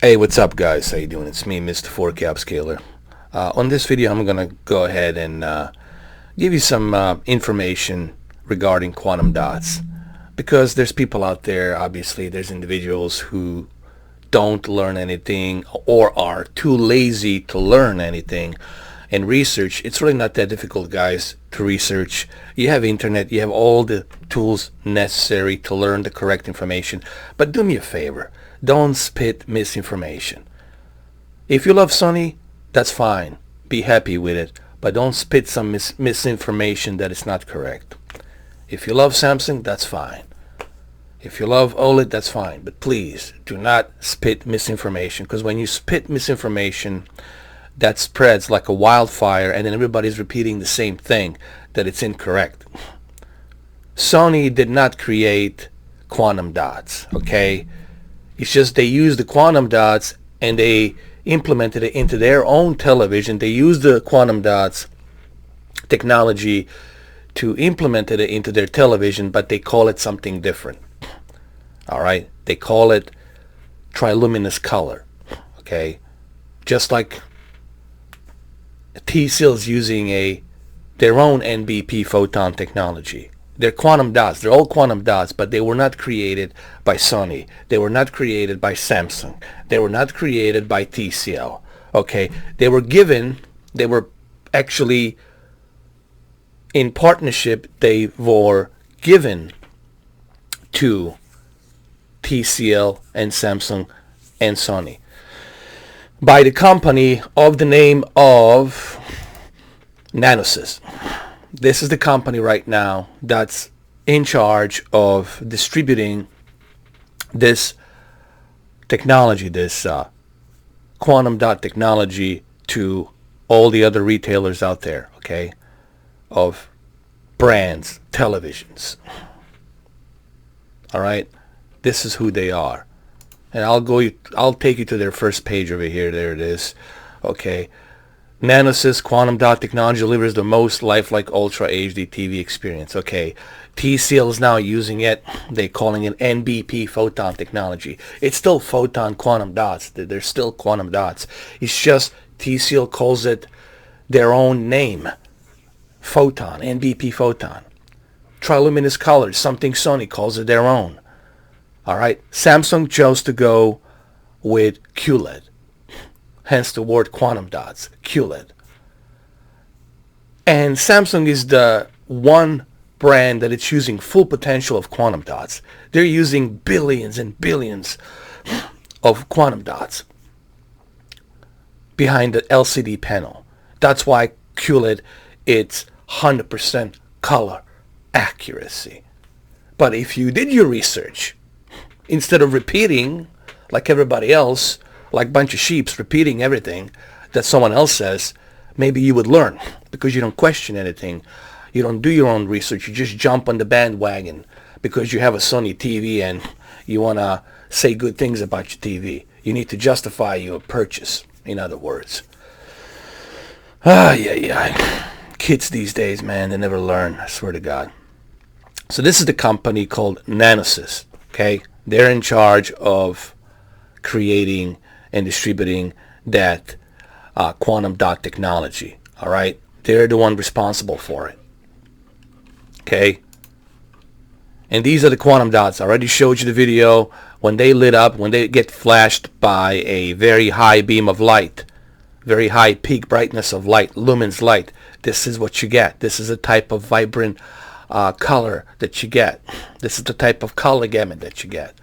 Hey, what's up, guys? How you doing? It's me, Mr. 4K Upscaler. On this video, I'm gonna go ahead and give you some information regarding quantum dots, because there's people out there. Obviously, there's individuals who don't learn anything or are too lazy to learn anything. And research, it's really not that difficult, guys, to research. You have internet, you have all the tools necessary to learn the correct information. But do me a favor, don't spit misinformation. If you love SONY, that's fine, be happy with it, but don't spit some misinformation that is not correct. If you love Samsung, that's fine. If you love OLED, that's fine, but please do not spit misinformation, because when you spit misinformation, that spreads like a wildfire, and then everybody's repeating the same thing, that it's incorrect. SONY did not create quantum dots, okay? It's just they used the quantum dots and they implemented it into their own television. They used the quantum dots technology to implement it into their television, but they call it something different. All right? They call it triluminous color, okay? Just like TCL's using their own NBP photon technology. They're quantum dots. They're all quantum dots, but they were not created by SONY. They were not created by Samsung. They were not created by TCL. Okay? They were actually in partnership. They were given to TCL and Samsung and SONY by the company of the name of Nanosys. This is the company right now that's in charge of distributing this technology, this quantum dot technology, to all the other retailers out there, okay, of brands, televisions. All right, this is who they are. And I'll take you to their first page over here. There it is. Okay. Nanosys quantum dot technology delivers the most lifelike Ultra HD TV experience. Okay. TCL is now using it. They're calling it NBP photon technology. It's still photon quantum dots. They're still quantum dots. It's just TCL calls it their own name. Photon, NBP photon. Triluminous colors, something SONY calls it their own. All right, Samsung chose to go with QLED, hence the word quantum dots, QLED. And Samsung is the one brand that it's using full potential of quantum dots. They're using billions and billions of quantum dots behind the LCD panel. That's why QLED, it's 100% color accuracy. But if you did your research, instead of repeating like everybody else, like a bunch of sheeps repeating everything that someone else says, maybe you would learn, because you don't question anything. You don't do your own research. You just jump on the bandwagon because you have a Sony TV and you want to say good things about your TV. You need to justify your purchase, in other words. Yeah. Kids these days, man, they never learn, I swear to God. So this is the company called Nanosys, okay? They're in charge of creating and distributing that quantum dot technology. All right, they're the one responsible for it. Okay, and these are the quantum dots. I already showed you the video. When they lit up, when they get flashed by a very high beam of light, very high peak brightness of light, lumens light, this is what you get. This is a type of vibrant color that you get. This is the type of color gamut that you get.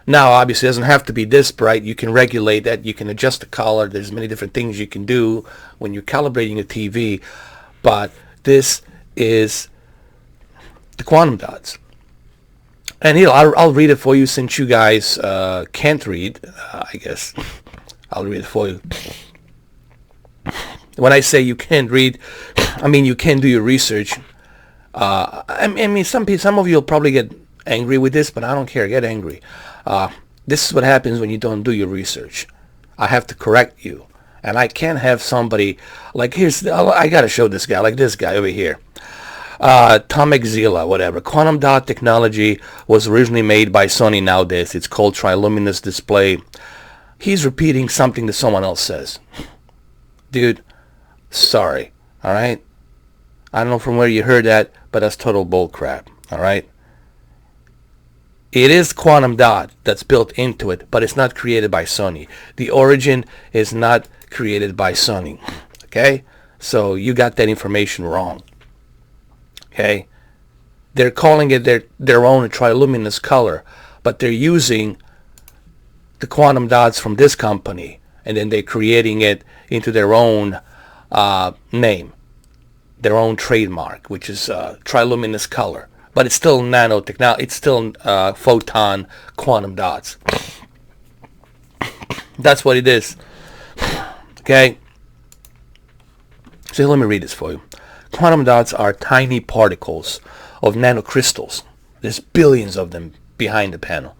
Now, obviously, it doesn't have to be this bright. You can regulate that. You can adjust the color. There's many different things you can do when you're calibrating a TV. But this is the quantum dots. And here, I'll read it for you, since you guys can't read. I guess I'll read it for you. When I say you can't read, I mean you can do your research. I mean, some of you will probably get angry with this, but I don't care. Get angry. This is what happens when you don't do your research. I have to correct you, and I can't have somebody like I gotta show this guy, like this guy over here. Tomek Zila, whatever. Quantum dot technology was originally made by Sony. Nowadays, it's called triluminous display. he's repeating something that someone else says. Dude, sorry, all right? I don't know from where you heard that, but that's total bull crap, all right? It is quantum dot that's built into it, but it's not created by SONY. The origin is not created by SONY, okay? So you got that information wrong, okay? They're calling it their own triluminous color, but they're using the quantum dots from this company, and then they're creating it into their own name, their own trademark, which is triluminous color. But it's still nanotechnology. It's still photon quantum dots. That's what it is. Okay? So let me read this for you. Quantum dots are tiny particles of nanocrystals. There's billions of them behind the panel.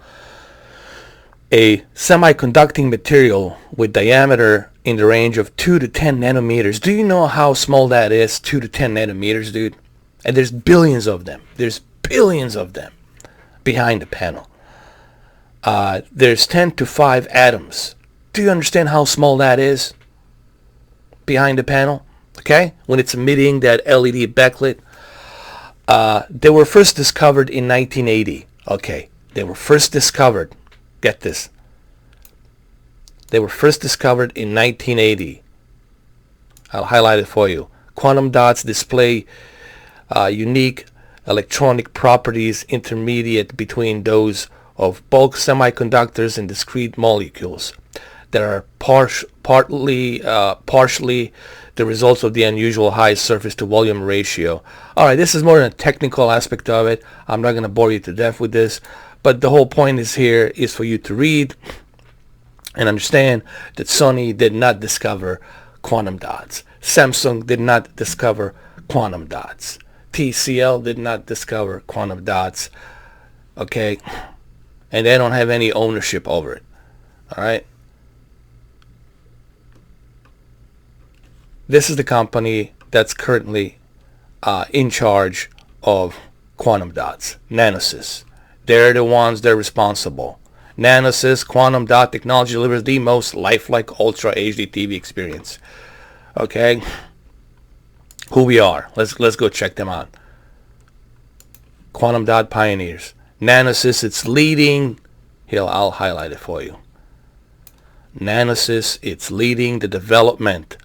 A semiconducting material with diameter in the range of 2 to 10 nanometers. Do you know how small that is? 2 to 10 nanometers, dude? And there's billions of them. There's billions of them behind the panel. There's 10 to 5 atoms. Do you understand how small that is behind the panel? Okay? When it's emitting that LED backlit. They were first discovered in 1980. Okay. They were first discovered. Get this. They were first discovered in 1980. I'll highlight it for you. Quantum dots display unique electronic properties intermediate between those of bulk semiconductors and discrete molecules that are partially the results of the unusual high surface to volume ratio. Alright, this is more than a technical aspect of it. I'm not going to bore you to death with this, but the whole point is here is for you to read and understand that Sony did not discover quantum dots. Samsung did not discover quantum dots. TCL did not discover quantum dots, okay? And they don't have any ownership over it, all right? This is the company that's currently in charge of quantum dots, Nanosys. They're the ones that are responsible. Nanosys quantum dot technology delivers the most lifelike Ultra HD TV experience, okay? Who we are. Let's go check them out. Quantum dot pioneers. Nanosys, it's leading. Here, I'll highlight it for you. Nanosys, it's leading the development.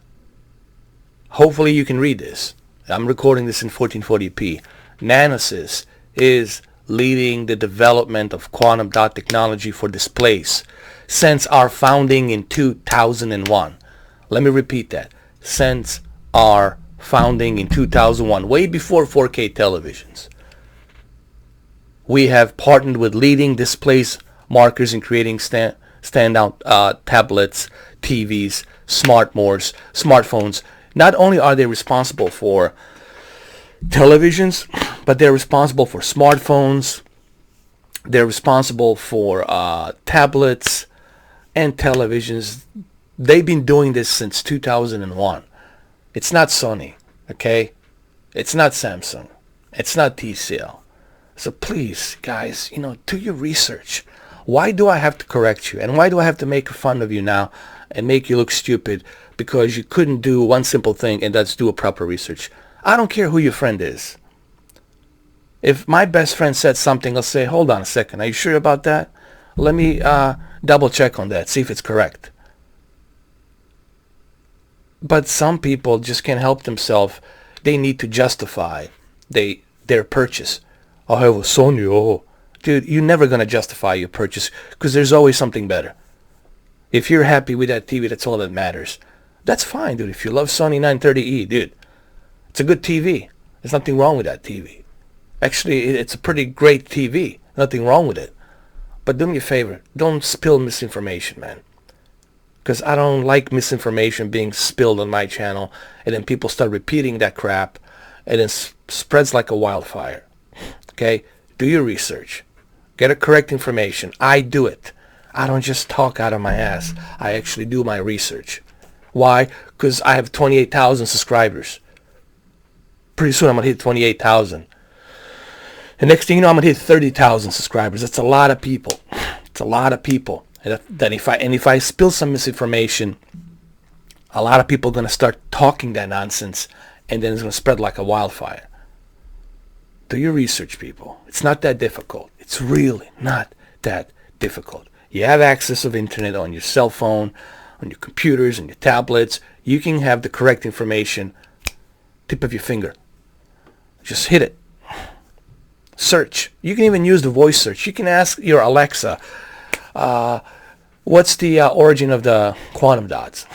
Hopefully you can read this. I'm recording this in 1440p. Nanosys is leading the development of quantum dot technology for displays since our founding in 2001. Let me repeat that. Since our founding in 2001, way before 4K televisions. We have partnered with leading displays markers in creating standout tablets, TVs, smartphones. Not only are they responsible for televisions, but they're responsible for smartphones. They're responsible for tablets and televisions. They've been doing this since 2001. It's not Sony, okay? It's not Samsung. It's not TCL. So please, guys, do your research. Why do I have to correct you? And why do I have to make fun of you now and make you look stupid because you couldn't do one simple thing, and that's do a proper research? I don't care who your friend is. If my best friend said something, I'll say, hold on a second. Are you sure about that? Let me double check on that, see if it's correct. But some people just can't help themselves. They need to justify their purchase. I have a Sony. Oh, dude, you're never going to justify your purchase because there's always something better. If you're happy with that TV, that's all that matters. That's fine, dude. If you love Sony 930E, dude, it's a good TV. There's nothing wrong with that TV. Actually, it's a pretty great TV. Nothing wrong with it. But do me a favor. Don't spill misinformation, man. Because I don't like misinformation being spilled on my channel, and then people start repeating that crap, and then spreads like a wildfire. Okay? Do your research. Get a correct information. I do it. I don't just talk out of my ass. I actually do my research. Why? Because I have 28,000 subscribers. Pretty soon I'm going to hit 28,000. And next thing you know, I'm going to hit 30,000 subscribers. That's a lot of people. It's a lot of people. And that if I spill some misinformation, a lot of people are going to start talking that nonsense, and then it's going to spread like a wildfire. Do your research, people. It's not that difficult. It's really not that difficult. You have access of internet on your cell phone, on your computers, and your tablets. You can have the correct information, tip of your finger. Just hit it. Search. You can even use the voice search. You can ask your Alexa, what's the origin of the quantum dots?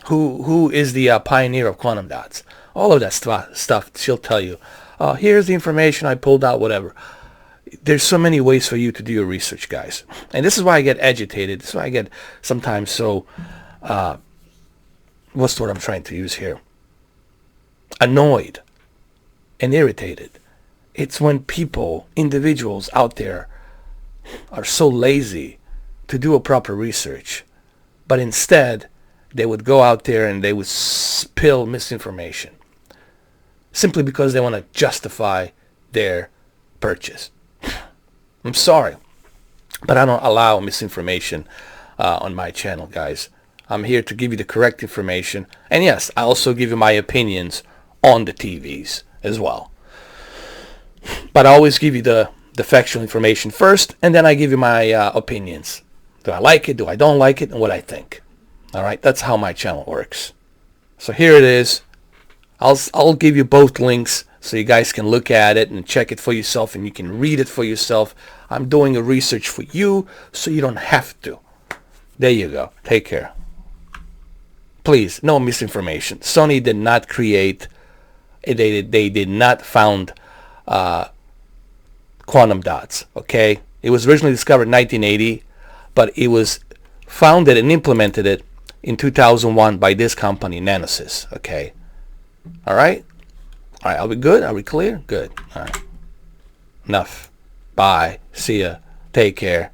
Who is the pioneer of quantum dots? All of that stuff she'll tell you. Here's the information I pulled out, whatever. There's so many ways for you to do your research, guys. And this is why I get agitated. This is why I get sometimes so, what's the word I'm trying to use here? Annoyed and irritated. It's when people, individuals out there are so lazy to do a proper research, but instead they would go out there and they would spill misinformation simply because they want to justify their purchase. I'm sorry, but I don't allow misinformation on my channel, guys. I'm here to give you the correct information. And yes, I also give you my opinions on the TVs as well. But I always give you the factual information first, and then I give you my opinions. Do I like it? Do I don't like it? And what I think. All right, that's how my channel works. So here it is. I'll give you both links so you guys can look at it and check it for yourself, and you can read it for yourself. I'm doing a research for you so you don't have to. There you go. Take care. Please, no misinformation. Sony did not create, they did not found quantum dots, okay? It was originally discovered in 1980, but it was founded and implemented it in 2001 by this company, Nanosys, okay? All right? All right, are we good? Are we clear? Good. All right. Enough. Bye. See ya. Take care.